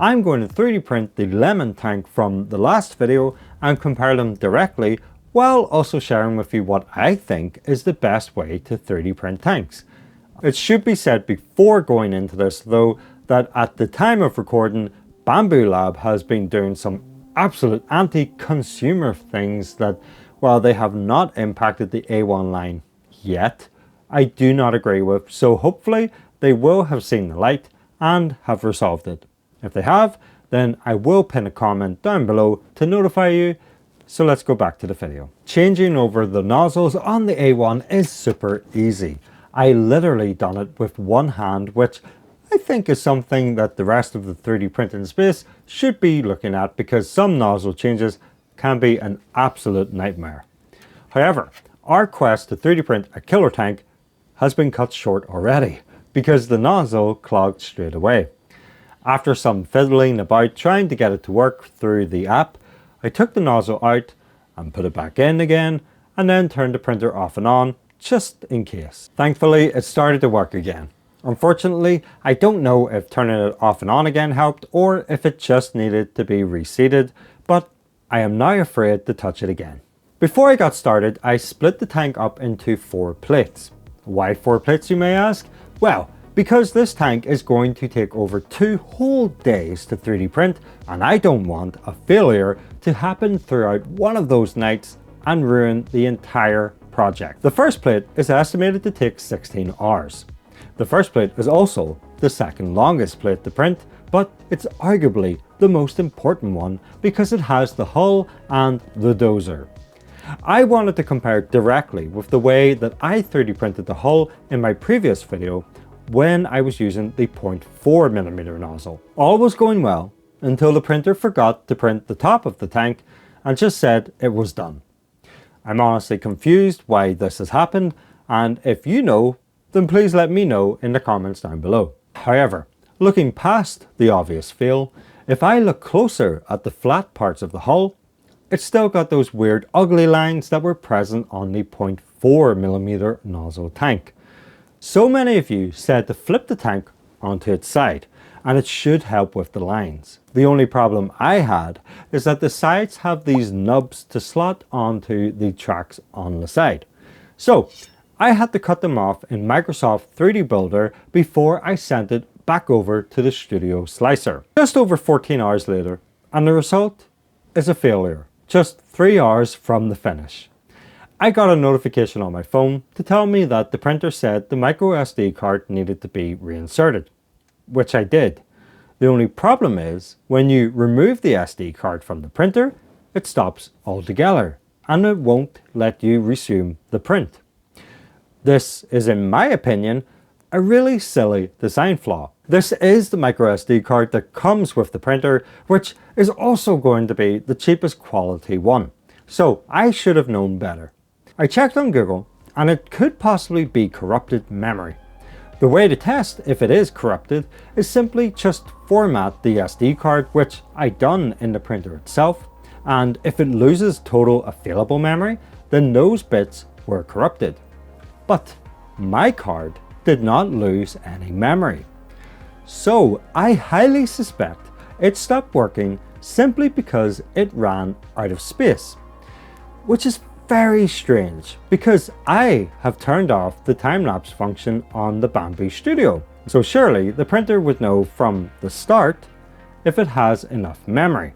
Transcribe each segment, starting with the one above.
I'm going to 3D print the lemon tank from the last video and compare them directly, while also sharing with you what I think is the best way to 3D print tanks. It should be said before going into this though that at the time of recording, Bamboo Lab has been doing some absolute anti-consumer things that, while they have not impacted the A1 line yet, I do not agree with, so hopefully they will have seen the light and have resolved it. If they have, then I will pin a comment down below to notify you. So let's go back to the video. Changing over the nozzles on the A1 is super easy. I literally done it with one hand, which I think is something that the rest of the 3D printing space should be looking at, because some nozzle changes can be an absolute nightmare. However, our quest to 3D print a killer tank has been cut short already because the nozzle clogged straight away. After some fiddling about trying to get it to work through the app, I took the nozzle out and put it back in again, and then turned the printer off and on just in case. Thankfully, it started to work again. Unfortunately, I don't know if turning it off and on again helped or if it just needed to be reseated, but I am now afraid to touch it again. Before I got started, I split the tank up into 4 plates. Why 4 plates, you may ask? Well, because this tank is going to take over 2 whole days to 3D print, and I don't want a failure to happen throughout one of those nights and ruin the entire project. The first plate is estimated to take 16 hours. The first plate is also the second longest plate to print, but it's arguably the most important one because it has the hull and the dozer. I wanted to compare directly with the way that I 3D printed the hull in my previous video when I was using the 0.4mm nozzle. All was going well until the printer forgot to print the top of the tank and just said it was done. I'm honestly confused why this has happened, and if you know, then please let me know in the comments down below. However, looking past the obvious fail, if I look closer at the flat parts of the hull, it's still got those weird ugly lines that were present on the 0.4mm nozzle tank. So many of you said to flip the tank onto its side, and it should help with the lines. The only problem I had is that the sides have these nubs to slot onto the tracks on the side. So I had to cut them off in Microsoft 3D Builder before I sent it back over to the Studio Slicer. Just over 14 hours later, and the result is a failure, just 3 hours from the finish. I got a notification on my phone to tell me that the printer said the micro SD card needed to be reinserted, which I did. The only problem is, when you remove the SD card from the printer, it stops altogether and it won't let you resume the print. This is, in my opinion, a really silly design flaw. This is the micro SD card that comes with the printer, which is also going to be the cheapest quality one. So I should have known better. I checked on Google and it could possibly be corrupted memory. The way to test if it is corrupted is simply just format the SD card, which I done in the printer itself, and if it loses total available memory, then those bits were corrupted. But my card did not lose any memory. So I highly suspect it stopped working simply because it ran out of space, which is very strange because I have turned off the time-lapse function on the Bamboo Studio. So surely the printer would know from the start if it has enough memory.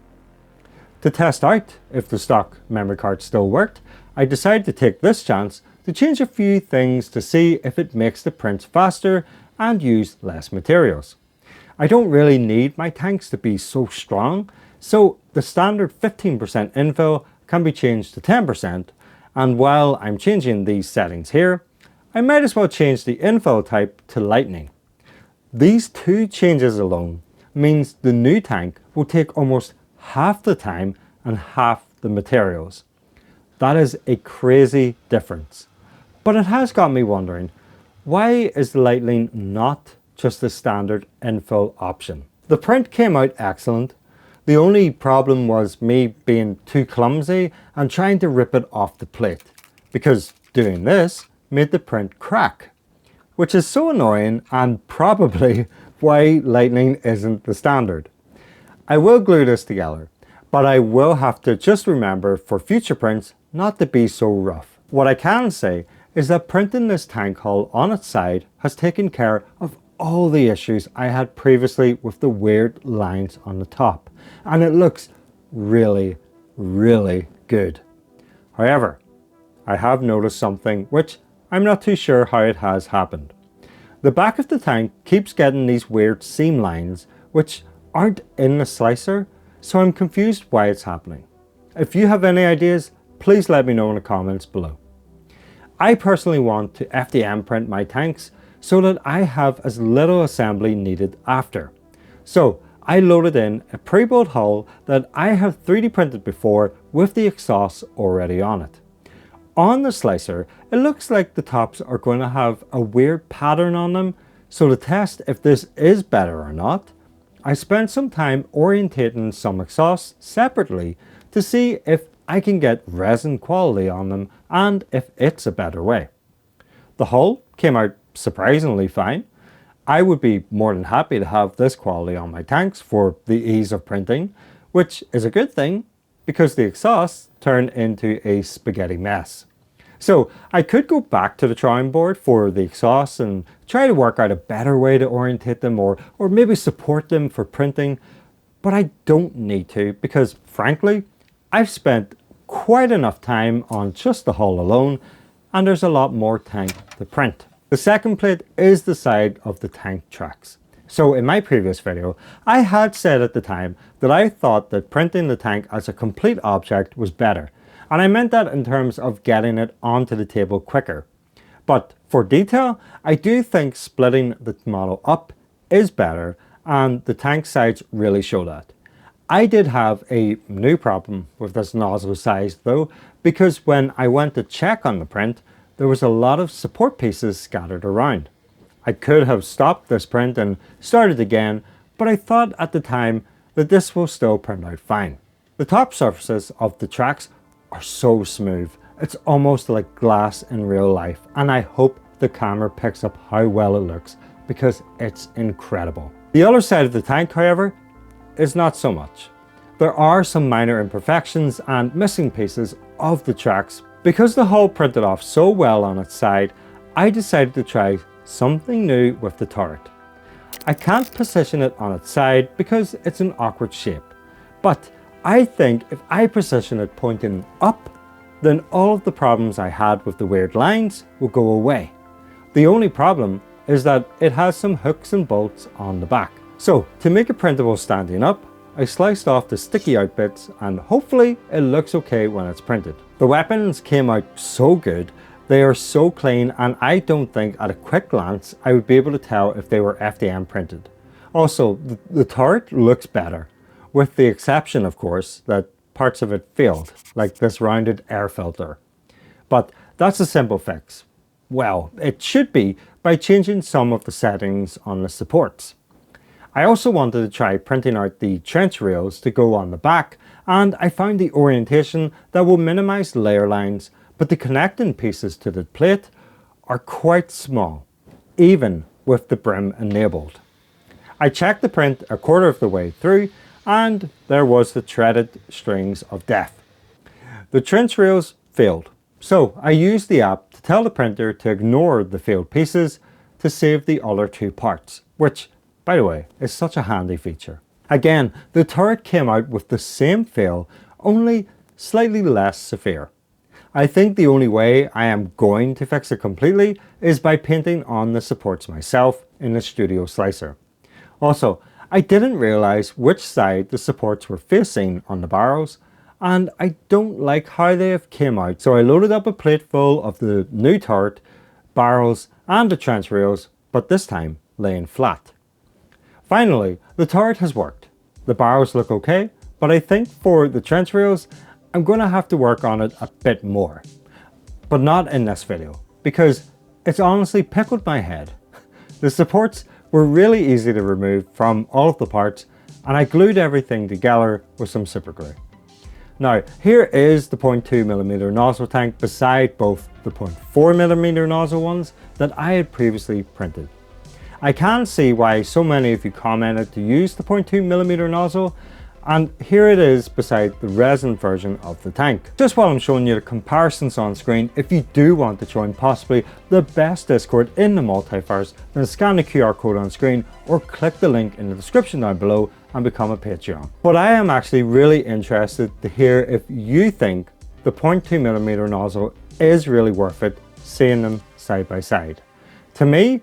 To test out if the stock memory card still worked, I decided to take this chance to change a few things to see if it makes the prints faster and use less materials. I don't really need my tanks to be so strong, so the standard 15% infill can be changed to 10%, and while I'm changing these settings here, I might as well change the infill type to lightning. These 2 changes alone means the new tank will take almost half the time and half the materials. That is a crazy difference. But it has got me wondering, why is the lightning not just the standard infill option? The print came out excellent. The only problem was me being too clumsy and trying to rip it off the plate, because doing this made the print crack, which is so annoying and probably why lightning isn't the standard. I will glue this together, but I will have to just remember for future prints not to be so rough. What I can say is that printing this tank hull on its side has taken care of all the issues I had previously with the weird lines on the top, and it looks really, really good. However, I have noticed something which I'm not too sure how it has happened. The back of the tank keeps getting these weird seam lines which aren't in the slicer, so I'm confused why it's happening. If you have any ideas, please let me know in the comments below. I personally want to FDM print my tanks so that I have as little assembly needed after. So I loaded in a pre-built hull that I have 3D printed before with the exhaust already on it. On the slicer, it looks like the tops are going to have a weird pattern on them, so to test if this is better or not, I spent some time orientating some exhausts separately to see if I can get resin quality on them and if it's a better way. The hull came out surprisingly fine. I would be more than happy to have this quality on my tanks for the ease of printing, which is a good thing because the exhausts turned into a spaghetti mess. So I could go back to the drawing board for the exhausts and try to work out a better way to orientate them or maybe support them for printing, but I don't need to because frankly, I've spent quite enough time on just the hull alone and there's a lot more tank to print. The second plate is the side of the tank tracks. So in my previous video, I had said at the time that I thought that printing the tank as a complete object was better. And I meant that in terms of getting it onto the table quicker. But for detail, I do think splitting the model up is better and the tank sides really show that. I did have a new problem with this nozzle size though, because when I went to check on the print, there was a lot of support pieces scattered around. I could have stopped this print and started again, but I thought at the time that this will still print out fine. The top surfaces of the tracks are so smooth. It's almost like glass in real life, and I hope the camera picks up how well it looks because it's incredible. The other side of the tank, however, is not so much. There are some minor imperfections and missing pieces of the tracks. Because the hull printed off so well on its side, I decided to try something new with the turret. I can't position it on its side because it's an awkward shape, but I think if I position it pointing up, then all of the problems I had with the weird lines will go away. The only problem is that it has some hooks and bolts on the back. So to make it printable standing up, I sliced off the sticky out bits and hopefully it looks okay when it's printed. The weapons came out so good, they are so clean, and I don't think at a quick glance I would be able to tell if they were FDM printed. Also, the turret looks better, with the exception of course that parts of it failed, like this rounded air filter. But that's a simple fix. Well, it should be by changing some of the settings on the supports. I also wanted to try printing out the trench rails to go on the back, and I found the orientation that will minimize layer lines, but the connecting pieces to the plate are quite small, even with the brim enabled. I checked the print a quarter of the way through, and there was the threaded strings of death. The trench rails failed, so I used the app to tell the printer to ignore the failed pieces to save the other two parts, which, by the way, is such a handy feature. Again, the turret came out with the same fail, only slightly less severe. I think the only way I am going to fix it completely is by painting on the supports myself in the studio slicer. Also, I didn't realize which side the supports were facing on the barrels, and I don't like how they have came out, so I loaded up a plate full of the new turret, barrels and the trench rails, but this time laying flat. Finally, the turret has worked. The barrels look okay, but I think for the trench rails, I'm going to have to work on it a bit more. But not in this video, because it's honestly pickled my head. The supports were really easy to remove from all of the parts, and I glued everything together with some super glue. Now, here is the 0.2mm nozzle tank beside both the 0.4mm nozzle ones that I had previously printed. I can see why so many of you commented to use the 0.2mm nozzle, and here it is beside the resin version of the tank. Just while I'm showing you the comparisons on screen, if you do want to join possibly the best Discord in the multiverse, then scan the QR code on screen or click the link in the description down below and become a Patreon. But I am actually really interested to hear if you think the 0.2mm nozzle is really worth it, seeing them side by side. To me,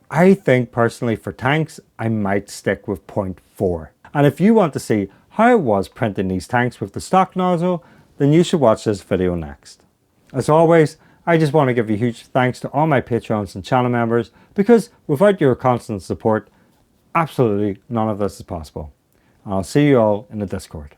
I think personally for tanks, I might stick with 0.4. And if you want to see how it was printing these tanks with the stock nozzle, then you should watch this video next. As always, I just want to give a huge thanks to all my Patreons and channel members, because without your constant support, absolutely none of this is possible. And I'll see you all in the Discord.